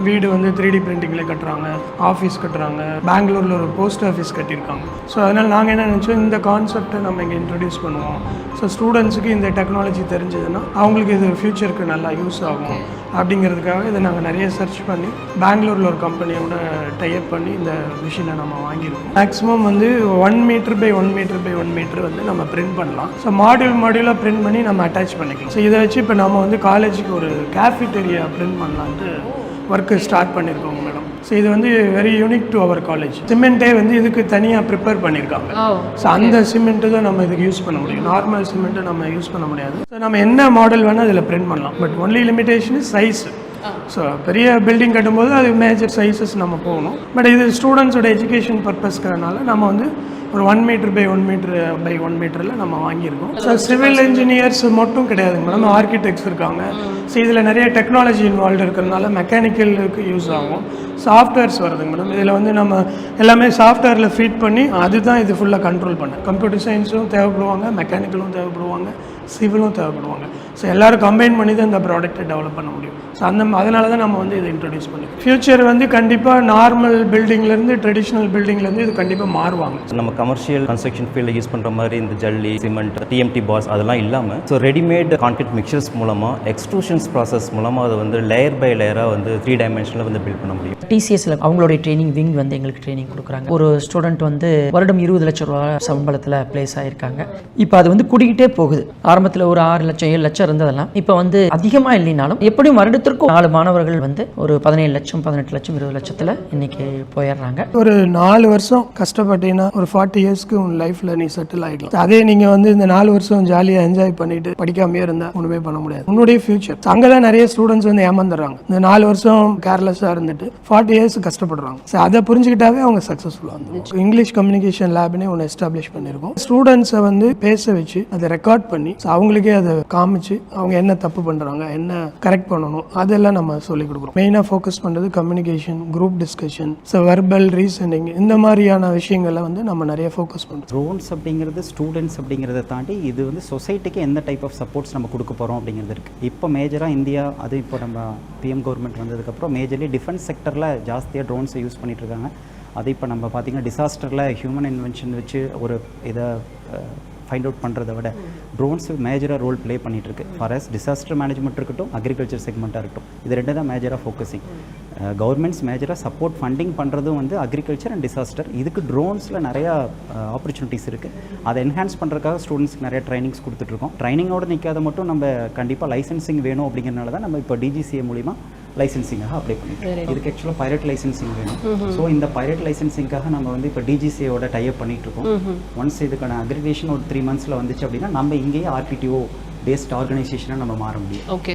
வீடு வந்து 3D பிரிண்டிங்கில் கட்டுறாங்க, ஆஃபீஸ் கட்டுறாங்க, பெங்களூரில் ஒரு போஸ்ட் ஆஃபீஸ் கட்டியிருக்காங்க. ஸோ அதனால் நாங்கள் என்ன நினச்சோம், இந்த கான்செப்டை நம்ம இங்கே இன்ட்ரடியூஸ் பண்ணுவோம். ஸோ ஸ்டூடெண்ட்ஸுக்கு இந்த டெக்னாலஜி தெரிஞ்சதுன்னா அவங்களுக்கு இது ஃப்யூச்சருக்கு நல்லா யூஸ் ஆகும் அப்படிங்கிறதுக்காக இதை நாங்கள் நிறைய சர்ச் பண்ணி பெங்களூரில் ஒரு கம்பெனியோட டைப் பண்ணி இந்த மிஷினை நம்ம வாங்கியிருக்கோம். மேக்ஸிமம் வந்து 1 metre by 1 metre by 1 metre வந்து நம்ம பிரிண்ட் பண்ணலாம். ஸோ மாடியூலாக பிரிண்ட் பண்ணி நம்ம அட்டாச் பண்ணிக்கலாம். ஸோ இதை வச்சு இப்போ நம்ம வந்து காலேஜுக்கு ஒரு கேஃபிட்டேரியா பிரிண்ட் பண்ணலான்ட்டு ஒர்க்கு ஸ்டார்ட் பண்ணியிருக்கோங்க மேடம். ஸோ இது வந்து very unique to our college. சிமெண்ட்டே வந்து இதுக்கு தனியாக ப்ரிப்பேர் பண்ணியிருக்காங்க. ஸோ அந்த சிமெண்ட்டு தான் நம்ம இதுக்கு யூஸ் பண்ண முடியும். நார்மல் சிமெண்ட்டை நம்ம யூஸ் பண்ண முடியாது. ஸோ நம்ம என்ன மாடல் வேணால் இதில் பிரிண்ட் பண்ணலாம். But only limitation is size. So பெரிய பில்டிங் கட்டும்போது அது மேஜர் சைஸஸ் நம்ம போகணும். பட் இது ஸ்டூடெண்ட்ஸோட எஜுகேஷன் பர்பஸ்க்கிறனால நம்ம வந்து ஒரு 1 மீட்டர் பை 1 மீட்டர் பை 1 மீட்டரில் நம்ம வாங்கியிருக்கோம். ஸோ சிவில் இன்ஜினியர்ஸ் மட்டும் கிடையாதுங்க மேடம், ஆர்கிடெக்ட்ஸ் இருக்காங்க. ஸோ இதில் நிறைய டெக்னாலஜி இன்வால்வ் இருக்கிறதுனால மெக்கானிக்கலுக்கு யூஸ் ஆகும். சாஃப்ட்வேர்ஸ் வருதுங்க மேடம். இதில் வந்து நம்ம எல்லாமே சாஃப்ட்வேரில் ஃபீட் பண்ணி அதுதான் இது ஃபுல்லாக கண்ட்ரோல் பண்ண. கம்ப்யூட்டர் சயின்ஸும் தேவைப்படுவாங்க, மெக்கானிக்கலும் தேவைப்படுவாங்க, சிவிலும் தேவைப்படுவாங்க. ஸோ எல்லோரும் கம்பைன் பண்ணி தான் இந்த ப்ராடக்ட்டை டெவலப் பண்ண முடியும். ஸோ அதனால தான் நம்ம வந்து இதை இன்ட்ரடியூஸ் பண்ணிக்கோம். ஃபியூச்சர் வந்து கண்டிப்பாக நார்மல் பில்டிங்லேருந்து ட்ரெடிஷ்னல் பில்டிங்லேருந்து இது கண்டிப்பாக மாறுவாங்க. நம்ம கமர்ஷியல் கன்ஸ்ட்ரக்ஷன் ஃபீல்டில் யூஸ் பண்ணுற மாதிரி இந்த ஜல்லி, சிமெண்ட், TMT பாஸ் அதெல்லாம் இல்லாமல் ஸோ ரெடிமேட் கான்கிரீட் மிக்சர்ஸ் மூலமாக எக்ஸ்ட்ரூஷன்ஸ் ப்ராசஸ் மூலமாக அதை வந்து லேயர் பை லேயராக வந்து 3 டைமென்ஷனில் வந்து பில்ட் பண்ண முடியும். TCSல அவங்களுடைய ட்ரைனிங் விங் வந்து எங்களுக்கு ட்ரைனிங் கொடுக்குறாங்க. ஒரு ஸ்டூடெண்ட் வந்து வருடம் 20 லட்சம் ரூபா சம்பளத்தில் பிளேஸ் ஆகிருக்காங்க. இப்போ அது வந்து கூடிக்கிட்டே போகுது. ஆரம்பத்தில் ஒரு 6 லட்சம் 7 லட்சம் இருந்ததெல்லாம் இப்போ வந்து அதிகமாக இல்லைனாலும் எப்படியும் வருடத்திற்கும் 4 மாணவர்கள் வந்து ஒரு 17 லட்சம் 18 லட்சம் 20 லட்சத்தில் இன்னைக்கு போயிடுறாங்க. ஒரு 4 வருஷம் கஷ்டப்பட்டீங்கன்னா ஒரு 40 இயர்ஸ்க்கு உன் லைஃப்பில் நீ செட்டில் ஆகிடலாம். அதே நீங்கள் வந்து இந்த 4 வருஷம் ஜாலியாக என்ஜாய் பண்ணிட்டு படிக்காமே இருந்தால் ஒன்றுமே பண்ண முடியாது. உன்னுடைய ஃபியூச்சர் அங்கே தான் நிறைய ஸ்டூடெண்ட்ஸ் வந்து ஏமாந்துடுறாங்க. இந்த 4 வருஷம் கேர்லெஸ்ஸாக இருந்துட்டு 40 இயர்ஸ் கஷ்டப்படுறாங்க. ஸோ அதை புரிஞ்சுக்கிட்டாவே அவங்க சக்ஸஸ்ஃபுல்லாக வந்து இங்கிலீஷ் கம்யூனிகேஷன் லேப்னே ஒன்று எஸ்டாப்ளிஷ் பண்ணியிருக்கோம். ஸ்டூடெண்ட்ஸை வந்து பேச வச்சு அதை ரெக்கார்ட் பண்ணி அவங்களுக்கே அதை காமிச்சு அவங்க என்ன தப்பு பண்ணுறாங்க, என்ன கரெக்ட் பண்ணணும், அதெல்லாம் நம்ம சொல்லிக் கொடுக்குறோம். மெயினாக ஃபோக்கஸ் பண்ணுறது communication, group discussion, so verbal reasoning, இந்த மாதிரியான விஷயங்களை வந்து நம்ம நிறைய ஃபோக்கஸ் பண்ணுறோம். ட்ரோன்ஸ் அப்படிங்கிறது ஸ்டூடெண்ட்ஸ் அப்படிங்கிறத தாண்டி இது வந்து சொசைட்டிக்கு எந்த டைப் ஆஃப் சப்போர்ட்ஸ் நம்ம கொடுக்க போகிறோம் அப்படிங்கிறது இருக்குது. இப்போ மேஜராக இந்தியா, அது இப்போ நம்ம PM கவர்மெண்ட் வந்ததுக்கப்புறம் மேஜர்லி டிஃபென்ஸ் செக்டரில் ஜாஸ்தியாக ட்ரோன்ஸை யூஸ் பண்ணிகிட்டு இருக்காங்க. அது இப்போ நம்ம பார்த்திங்கன்னா டிசாஸ்டரில் ஹியூமன் இன்வென்ஷன் வச்சு ஒரு இதை ஃபைண்ட் அவுட் பண்ணுறதை விட ட்ரோன்ஸ் மேஜராக ரோல் ப்ளே பண்ணிகிட்ருக்கு. ஃபார் டிசாஸ்டர் மேனேஜ்மெண்ட் இருக்கட்டும், அக்ரிகல்ச்சர் செக்மெண்ட்டாக இருக்கட்டும், இது 2 தான் மேஜராக ஃபோக்கஸிங். கவர்மெண்ட்ஸ் மேஜராக சப்போர்ட் ஃபண்டிங் பண்ணுறதும் வந்து அக்ரிகல்ச்சர் அண்ட் டிசாஸ்டர். இதுக்கு ட்ரோன்ஸில் நிறையா ஆப்பர்ச்சுனிட்டிஸ் இருக்குது. அதை என்ஹான்ஸ் பண்ணுறதுக்காக ஸ்டூடெண்ட்ஸ்க்கு நிறைய ட்ரைனிங்ஸ் கொடுத்துட்ருக்கோம். ட்ரைனிங்கோடு நிற்காத மட்டும் நம்ம கண்டிப்பாக லைசன்சிங் வேணும் அப்படிங்கிறனால தான் நம்ம இப்போ DGCA மூலிமா லைசன்சிங்காக அப்ளை பண்ணியிருக்கோம். இதுக்கு ஆக்சுவலாக பைரட் லைசன்சிங் வேணும். ஸோ இந்த பைரட் லைசன்சிங்காக நம்ம வந்து இப்போ DGCAவோட டைப் பண்ணிகிட்ருக்கோம். ஒன்ஸ் இதுக்கான அக்ரிகேஷன் ஒரு 3 மந்த்ஸில் வந்துச்சு அப்படின்னா நம்ம இங்கேயே RPTO பேஸ்ட் ஆர்கனைசேஷனாக நம்ம மாற முடியும். ஓகே.